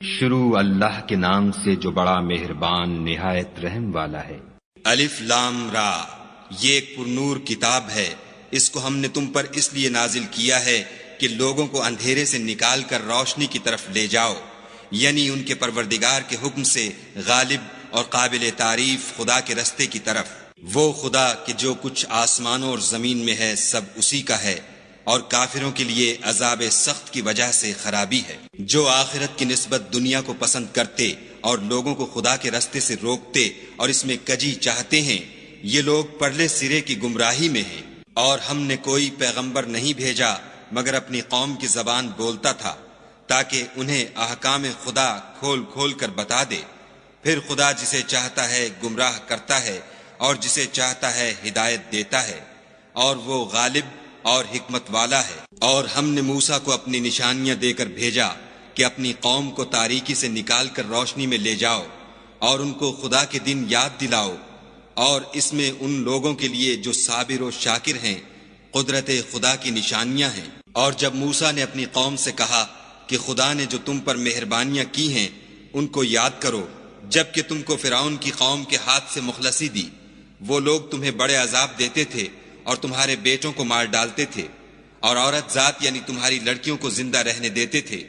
شروع اللہ کے نام سے جو بڑا مہربان نہایت رحم والا ہے۔ الف لام را، یہ ایک پرنور کتاب ہے، اس کو ہم نے تم پر اس لیے نازل کیا ہے کہ لوگوں کو اندھیرے سے نکال کر روشنی کی طرف لے جاؤ، یعنی ان کے پروردگار کے حکم سے غالب اور قابل تعریف خدا کے رستے کی طرف۔ وہ خدا کہ جو کچھ آسمانوں اور زمین میں ہے سب اسی کا ہے، اور کافروں کے لیے عذاب سخت کی وجہ سے خرابی ہے۔ جو آخرت کی نسبت دنیا کو پسند کرتے اور لوگوں کو خدا کے رستے سے روکتے اور اس میں کجی چاہتے ہیں، یہ لوگ پرلے سرے کی گمراہی میں ہیں۔ اور ہم نے کوئی پیغمبر نہیں بھیجا مگر اپنی قوم کی زبان بولتا تھا، تاکہ انہیں احکام خدا کھول کھول کر بتا دے۔ پھر خدا جسے چاہتا ہے گمراہ کرتا ہے اور جسے چاہتا ہے ہدایت دیتا ہے، اور وہ غالب اور حکمت والا ہے۔ اور ہم نے موسیٰ کو اپنی نشانیاں دے کر بھیجا کہ اپنی قوم کو تاریکی سے نکال کر روشنی میں لے جاؤ اور ان کو خدا کے دن یاد دلاؤ، اور اس میں ان لوگوں کے لیے جو صابر و شاکر ہیں قدرت خدا کی نشانیاں ہیں۔ اور جب موسیٰ نے اپنی قوم سے کہا کہ خدا نے جو تم پر مہربانیاں کی ہیں ان کو یاد کرو، جب کہ تم کو فرعون کی قوم کے ہاتھ سے مخلصی دی، وہ لوگ تمہیں بڑے عذاب دیتے تھے اور تمہارے بیٹوں کو مار ڈالتے تھے، اور عورت ذات یعنی تمہاری لڑکیوں کو زندہ رہنے دیتے تھے،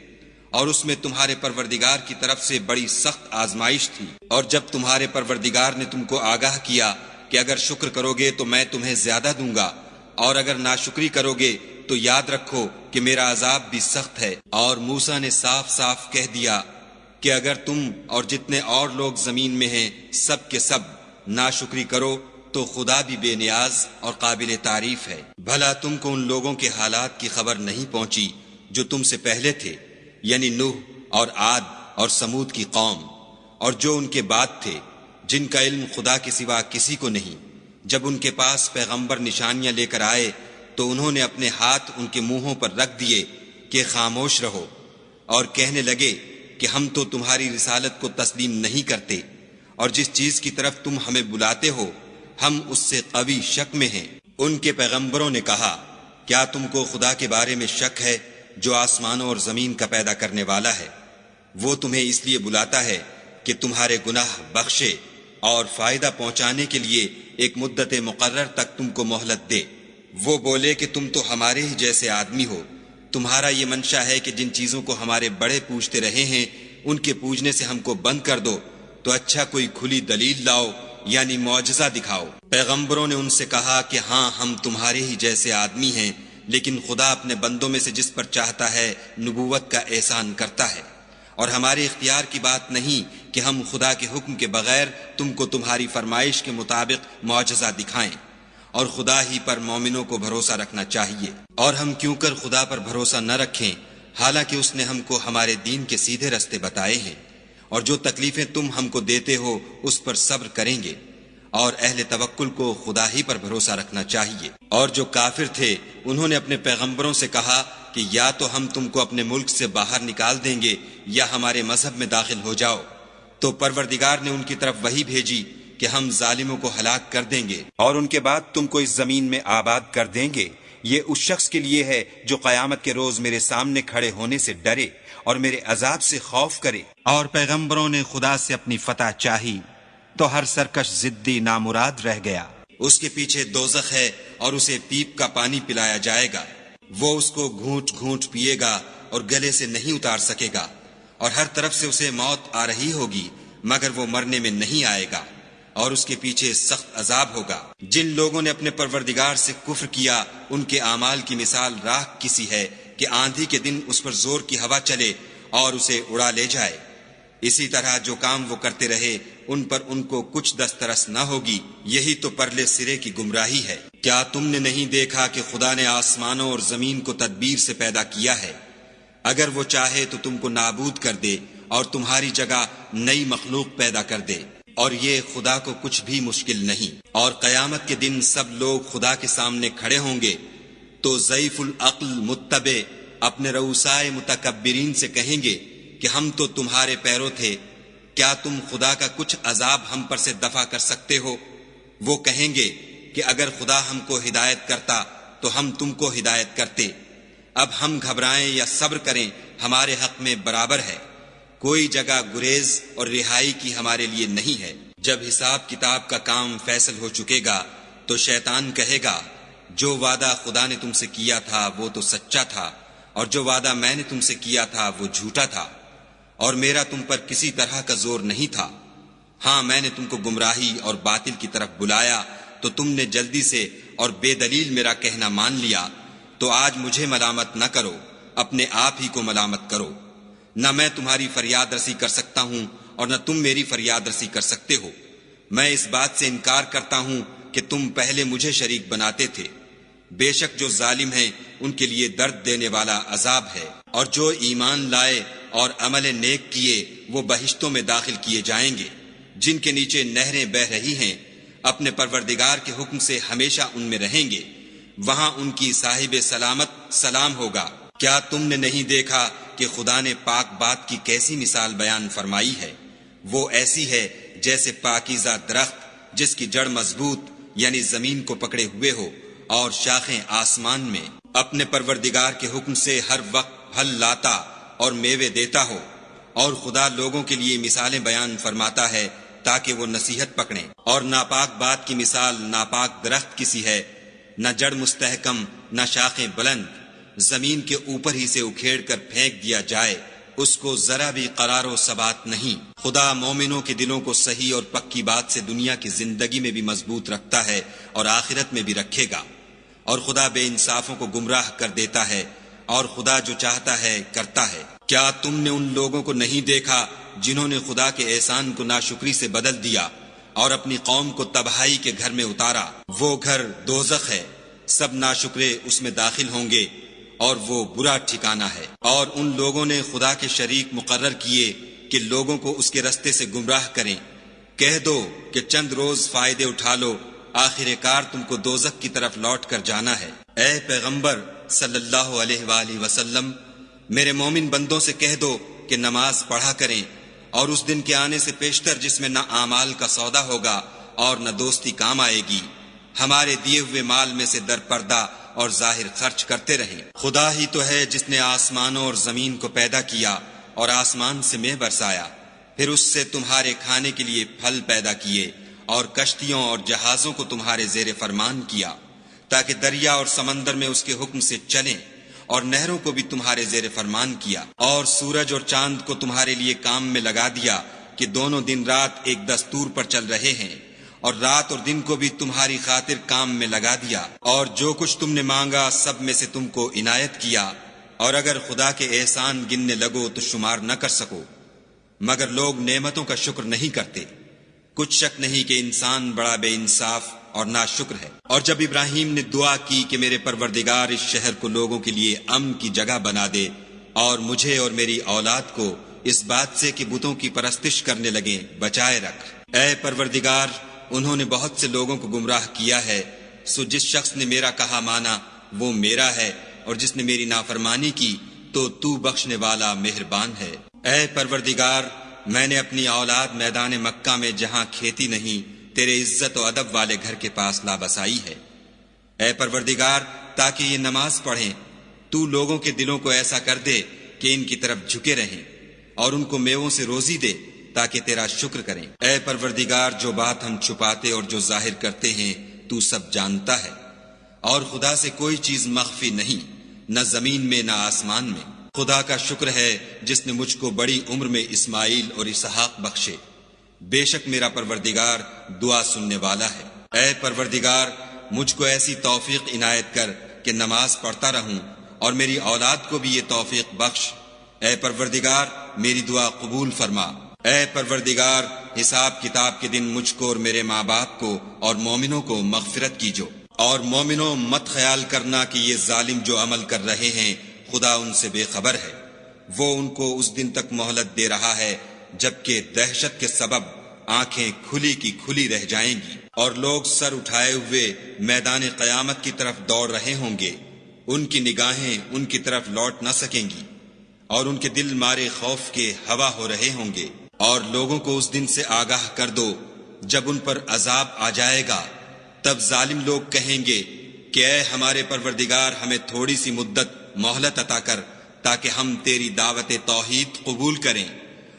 اور اس میں تمہارے پروردگار کی طرف سے بڑی سخت آزمائش تھی۔ اور جب تمہارے پروردگار نے تم کو آگاہ کیا کہ اگر شکر کرو گے تو میں تمہیں زیادہ دوں گا، اور اگر ناشکری کرو گے تو یاد رکھو کہ میرا عذاب بھی سخت ہے۔ اور موسیٰ نے صاف صاف کہہ دیا کہ اگر تم اور جتنے اور لوگ زمین میں ہیں سب کے سب ناشکری کرو تو خدا بھی بے نیاز اور قابل تعریف ہے۔ بھلا تم کو ان لوگوں کے حالات کی خبر نہیں پہنچی جو تم سے پہلے تھے، یعنی نوح اور عاد اور سمود کی قوم، اور جو ان کے بعد تھے، جن کا علم خدا کے سوا کسی کو نہیں۔ جب ان کے پاس پیغمبر نشانیاں لے کر آئے تو انہوں نے اپنے ہاتھ ان کے منہوں پر رکھ دیے کہ خاموش رہو، اور کہنے لگے کہ ہم تو تمہاری رسالت کو تسلیم نہیں کرتے، اور جس چیز کی طرف تم ہمیں بلاتے ہو ہم اس سے قوی شک میں ہیں۔ ان کے پیغمبروں نے کہا، کیا تم کو خدا کے بارے میں شک ہے جو آسمانوں اور زمین کا پیدا کرنے والا ہے؟ وہ تمہیں اس لیے بلاتا ہے کہ تمہارے گناہ بخشے اور فائدہ پہنچانے کے لیے ایک مدت مقرر تک تم کو مہلت دے۔ وہ بولے کہ تم تو ہمارے ہی جیسے آدمی ہو، تمہارا یہ منشا ہے کہ جن چیزوں کو ہمارے بڑے پوجتے رہے ہیں ان کے پوجنے سے ہم کو بند کر دو، تو اچھا کوئی کھلی دلیل لاؤ یعنی معجزہ دکھاؤ۔ پیغمبروں نے ان سے کہا کہ ہاں ہم تمہارے ہی جیسے آدمی ہیں، لیکن خدا اپنے بندوں میں سے جس پر چاہتا ہے نبوت کا احسان کرتا ہے، اور ہمارے اختیار کی بات نہیں کہ ہم خدا کے حکم کے بغیر تم کو تمہاری فرمائش کے مطابق معجزہ دکھائیں، اور خدا ہی پر مومنوں کو بھروسہ رکھنا چاہیے۔ اور ہم کیوں کر خدا پر بھروسہ نہ رکھیں حالانکہ اس نے ہم کو ہمارے دین کے سیدھے رستے بتائے ہیں، اور جو تکلیفیں تم ہم کو دیتے ہو اس پر صبر کریں گے، اور اہل توکل کو خدا ہی پر بھروسہ رکھنا چاہیے۔ اور جو کافر تھے انہوں نے اپنے پیغمبروں سے کہا کہ یا تو ہم تم کو اپنے ملک سے باہر نکال دیں گے یا ہمارے مذہب میں داخل ہو جاؤ، تو پروردگار نے ان کی طرف وحی بھیجی کہ ہم ظالموں کو ہلاک کر دیں گے اور ان کے بعد تم کو اس زمین میں آباد کر دیں گے۔ یہ اس شخص کے لیے ہے جو قیامت کے روز میرے سامنے کھڑے ہونے سے ڈرے اور میرے عذاب سے خوف کرے۔ اور پیغمبروں نے خدا سے اپنی فتح چاہی تو ہر سرکش ضدی نامراد رہ گیا۔ اس کے پیچھے دوزخ ہے اور اسے پیپ کا پانی پلایا جائے گا، وہ اس کو گھونٹ گھونٹ پیے گا اور گلے سے نہیں اتار سکے گا، اور ہر طرف سے اسے موت آ رہی ہوگی مگر وہ مرنے میں نہیں آئے گا، اور اس کے پیچھے سخت عذاب ہوگا۔ جن لوگوں نے اپنے پروردگار سے کفر کیا ان کے اعمال کی مثال راکھ کسی ہے کہ آندھی کے دن اس پر زور کی ہوا چلے اور اسے اڑا لے جائے۔ اسی طرح جو کام وہ کرتے رہے ان پر ان کو کچھ دسترس نہ ہوگی، یہی تو پرلے سرے کی گمراہی ہے۔ کیا تم نے نہیں دیکھا کہ خدا نے آسمانوں اور زمین کو تدبیر سے پیدا کیا ہے؟ اگر وہ چاہے تو تم کو نابود کر دے اور تمہاری جگہ نئی مخلوق پیدا کر دے، اور یہ خدا کو کچھ بھی مشکل نہیں۔ اور قیامت کے دن سب لوگ خدا کے سامنے کھڑے ہوں گے تو ضعیف العقل متبع اپنے رؤسائے متکبرین سے کہیں گے کہ ہم تو تمہارے پیرو تھے، کیا تم خدا کا کچھ عذاب ہم پر سے دفع کر سکتے ہو؟ وہ کہیں گے کہ اگر خدا ہم کو ہدایت کرتا تو ہم تم کو ہدایت کرتے، اب ہم گھبرائیں یا صبر کریں ہمارے حق میں برابر ہے، کوئی جگہ گریز اور رہائی کی ہمارے لیے نہیں ہے۔ جب حساب کتاب کا کام فیصل ہو چکے گا تو شیطان کہے گا جو وعدہ خدا نے تم سے کیا تھا وہ تو سچا تھا، اور جو وعدہ میں نے تم سے کیا تھا وہ جھوٹا تھا، اور میرا تم پر کسی طرح کا زور نہیں تھا۔ ہاں میں نے تم کو گمراہی اور باطل کی طرف بلایا تو تم نے جلدی سے اور بے دلیل میرا کہنا مان لیا، تو آج مجھے ملامت نہ کرو، اپنے آپ ہی کو ملامت کرو۔ نہ میں تمہاری فریاد رسی کر سکتا ہوں اور نہ تم میری فریاد رسی کر سکتے ہو۔ میں اس بات سے انکار کرتا ہوں کہ تم پہلے مجھے شریک بناتے تھے۔ بے شک جو ظالم ہیں ان کے لیے درد دینے والا عذاب ہے، اور جو ایمان لائے اور عمل نیک کیے وہ بہشتوں میں داخل کیے جائیں گے جن کے نیچے نہریں بہہ رہی ہیں، اپنے پروردگار کے حکم سے ہمیشہ ان میں رہیں گے، وہاں ان کی صاحب سلامت سلام ہوگا۔ کیا تم نے نہیں دیکھا کہ خدا نے پاک بات کی کیسی مثال بیان فرمائی ہے؟ وہ ایسی ہے جیسے پاکیزہ درخت جس کی جڑ مضبوط یعنی زمین کو پکڑے ہوئے ہو اور شاخیں آسمان میں، اپنے پروردگار کے حکم سے ہر وقت پھل لاتا اور میوے دیتا ہو۔ اور خدا لوگوں کے لیے مثالیں بیان فرماتا ہے تاکہ وہ نصیحت پکڑیں۔ اور ناپاک بات کی مثال ناپاک درخت کی سی ہے، نہ جڑ مستحکم نہ شاخیں بلند، زمین کے اوپر ہی سے اکھیڑ کر پھینک دیا جائے، اس کو ذرا بھی قرار و ثبات نہیں۔ خدا مومنوں کے دلوں کو صحیح اور پکی بات سے دنیا کی زندگی میں بھی مضبوط رکھتا ہے اور آخرت میں بھی رکھے گا، اور خدا بے انصافوں کو گمراہ کر دیتا ہے، اور خدا جو چاہتا ہے کرتا ہے۔ کیا تم نے ان لوگوں کو نہیں دیکھا جنہوں نے خدا کے احسان کو ناشکری سے بدل دیا اور اپنی قوم کو تباہی کے گھر میں اتارا؟ وہ گھر دوزخ ہے، سب ناشکرے اس میں داخل ہوں گے، اور وہ برا ٹھکانہ ہے۔ اور ان لوگوں نے خدا کے شریک مقرر کیے کہ لوگوں کو اس کے رستے سے گمراہ کریں۔ کہہ دو کہ چند روز فائدے اٹھا لو، آخر کار تم کو دوزخ کی طرف لوٹ کر جانا ہے۔ اے پیغمبر صلی اللہ علیہ وآلہ وسلم، میرے مومن بندوں سے کہہ دو کہ نماز پڑھا کریں، اور اس دن کے آنے سے پیشتر جس میں نہ اعمال کا سودا ہوگا اور نہ دوستی کام آئے گی، ہمارے دیے ہوئے مال میں سے در پردہ اور ظاہر خرچ کرتے رہیں۔ خدا ہی تو ہے جس نے آسمانوں اور زمین کو پیدا کیا اور آسمان سے مے برسایا، پھر اس سے تمہارے کھانے کے لیے پھل پیدا کیے، اور کشتیوں اور جہازوں کو تمہارے زیر فرمان کیا تاکہ دریا اور سمندر میں اس کے حکم سے چلیں، اور نہروں کو بھی تمہارے زیر فرمان کیا، اور سورج اور چاند کو تمہارے لیے کام میں لگا دیا کہ دونوں دن رات ایک دستور پر چل رہے ہیں، اور رات اور دن کو بھی تمہاری خاطر کام میں لگا دیا، اور جو کچھ تم نے مانگا سب میں سے تم کو عنایت کیا، اور اگر خدا کے احسان گننے لگو تو شمار نہ کر سکو، مگر لوگ نعمتوں کا شکر نہیں کرتے۔ کچھ شک نہیں کہ انسان بڑا بے انصاف اور ناشکر ہے۔ اور جب ابراہیم نے دعا کی کہ میرے پروردگار اس شہر کو لوگوں کے لیے امن کی جگہ بنا دے، اور مجھے اور میری اولاد کو اس بات سے کہ بتوں کی پرستش کرنے لگیں بچائے رکھ۔ اے پروردگار، انہوں نے بہت سے لوگوں کو گمراہ کیا ہے، سو جس شخص نے میرا کہا مانا وہ میرا ہے، اور جس نے میری نافرمانی کی تو بخشنے والا مہربان ہے۔ اے پروردگار، میں نے اپنی اولاد میدان مکہ میں جہاں کھیتی نہیں تیرے عزت و ادب والے گھر کے پاس لا بسائی ہے۔ اے پروردگار، تاکہ یہ نماز پڑھیں، تو لوگوں کے دلوں کو ایسا کر دے کہ ان کی طرف جھکے رہیں، اور ان کو میووں سے روزی دے تاکہ تیرا شکر کریں۔ اے پروردگار، جو بات ہم چھپاتے اور جو ظاہر کرتے ہیں تو سب جانتا ہے، اور خدا سے کوئی چیز مخفی نہیں، نہ زمین میں نہ آسمان میں۔ خدا کا شکر ہے جس نے مجھ کو بڑی عمر میں اسماعیل اور اسحاق بخشے، بے شک میرا پروردگار دعا سننے والا ہے۔ اے پروردگار، مجھ کو ایسی توفیق عنایت کر کہ نماز پڑھتا رہوں، اور میری اولاد کو بھی یہ توفیق بخش۔ اے پروردگار، میری دعا قبول فرما۔ اے پروردگار، حساب کتاب کے دن مجھ کو اور میرے ماں باپ کو اور مومنوں کو مغفرت کیجو۔ اور مومنوں، مت خیال کرنا کہ یہ ظالم جو عمل کر رہے ہیں خدا ان سے بے خبر ہے، وہ ان کو اس دن تک مہلت دے رہا ہے جبکہ دہشت کے سبب آنکھیں کھلی کی کھلی رہ جائیں گی، اور لوگ سر اٹھائے ہوئے میدان قیامت کی طرف دوڑ رہے ہوں گے، ان کی نگاہیں ان کی طرف لوٹ نہ سکیں گی، اور ان کے دل مارے خوف کے ہوا ہو رہے ہوں گے۔ اور لوگوں کو اس دن سے آگاہ کر دو جب ان پر عذاب آ جائے گا، تب ظالم لوگ کہیں گے کہ اے ہمارے پروردگار، ہمیں تھوڑی سی مدت مہلت عطا کر تاکہ ہم تیری دعوت توحید قبول کریں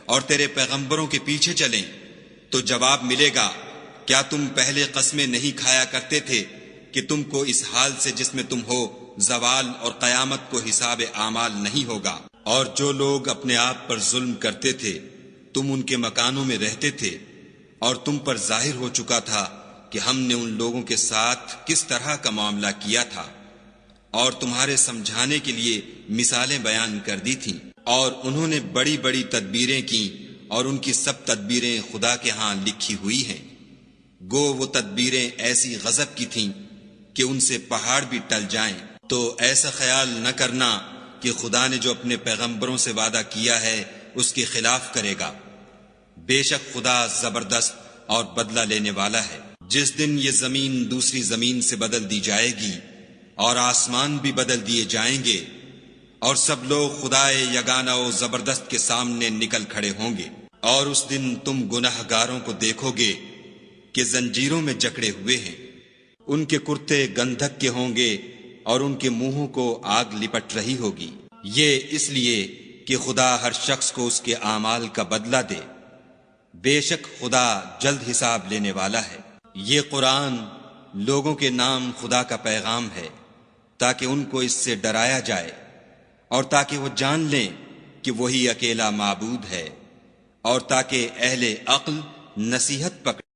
اور تیرے پیغمبروں کے پیچھے چلیں تو جواب ملے گا، کیا تم پہلے قسمیں نہیں کھایا کرتے تھے کہ تم کو اس حال سے جس میں تم ہو زوال اور قیامت کو حساب اعمال نہیں ہوگا؟ اور جو لوگ اپنے آپ پر ظلم کرتے تھے تم ان کے مکانوں میں رہتے تھے، اور تم پر ظاہر ہو چکا تھا کہ ہم نے ان لوگوں کے ساتھ کس طرح کا معاملہ کیا تھا، اور تمہارے سمجھانے کے لیے مثالیں بیان کر دی تھیں، اور انہوں نے بڑی بڑی تدبیریں کی، اور ان کی سب تدبیریں خدا کے ہاں لکھی ہوئی ہیں۔ گو وہ تدبیریں ایسی غضب کی تھیں کہ ان سے پہاڑ بھی ٹل جائیں۔ تو ایسا خیال نہ کرنا کہ خدا نے جو اپنے پیغمبروں سے وعدہ کیا ہے اس کے خلاف کرے گا۔ بے شک خدا زبردست اور بدلہ لینے والا ہے۔ جس دن یہ زمین دوسری زمین سے بدل دی جائے گی اور آسمان بھی بدل دیے جائیں گے، اور سب لوگ خدائے یگانہ و زبردست کے سامنے نکل کھڑے ہوں گے، اور اس دن تم گناہ گاروں کو دیکھو گے کہ زنجیروں میں جکڑے ہوئے ہیں، ان کے کرتے گندھک کے ہوں گے اور ان کے منہوں کو آگ لپٹ رہی ہوگی۔ یہ اس لیے کہ خدا ہر شخص کو اس کے اعمال کا بدلہ دے۔ بے شک خدا جلد حساب لینے والا ہے۔ یہ قرآن لوگوں کے نام خدا کا پیغام ہے تاکہ ان کو اس سے ڈرایا جائے اور تاکہ وہ جان لیں کہ وہی اکیلا معبود ہے، اور تاکہ اہل عقل نصیحت پکڑیں۔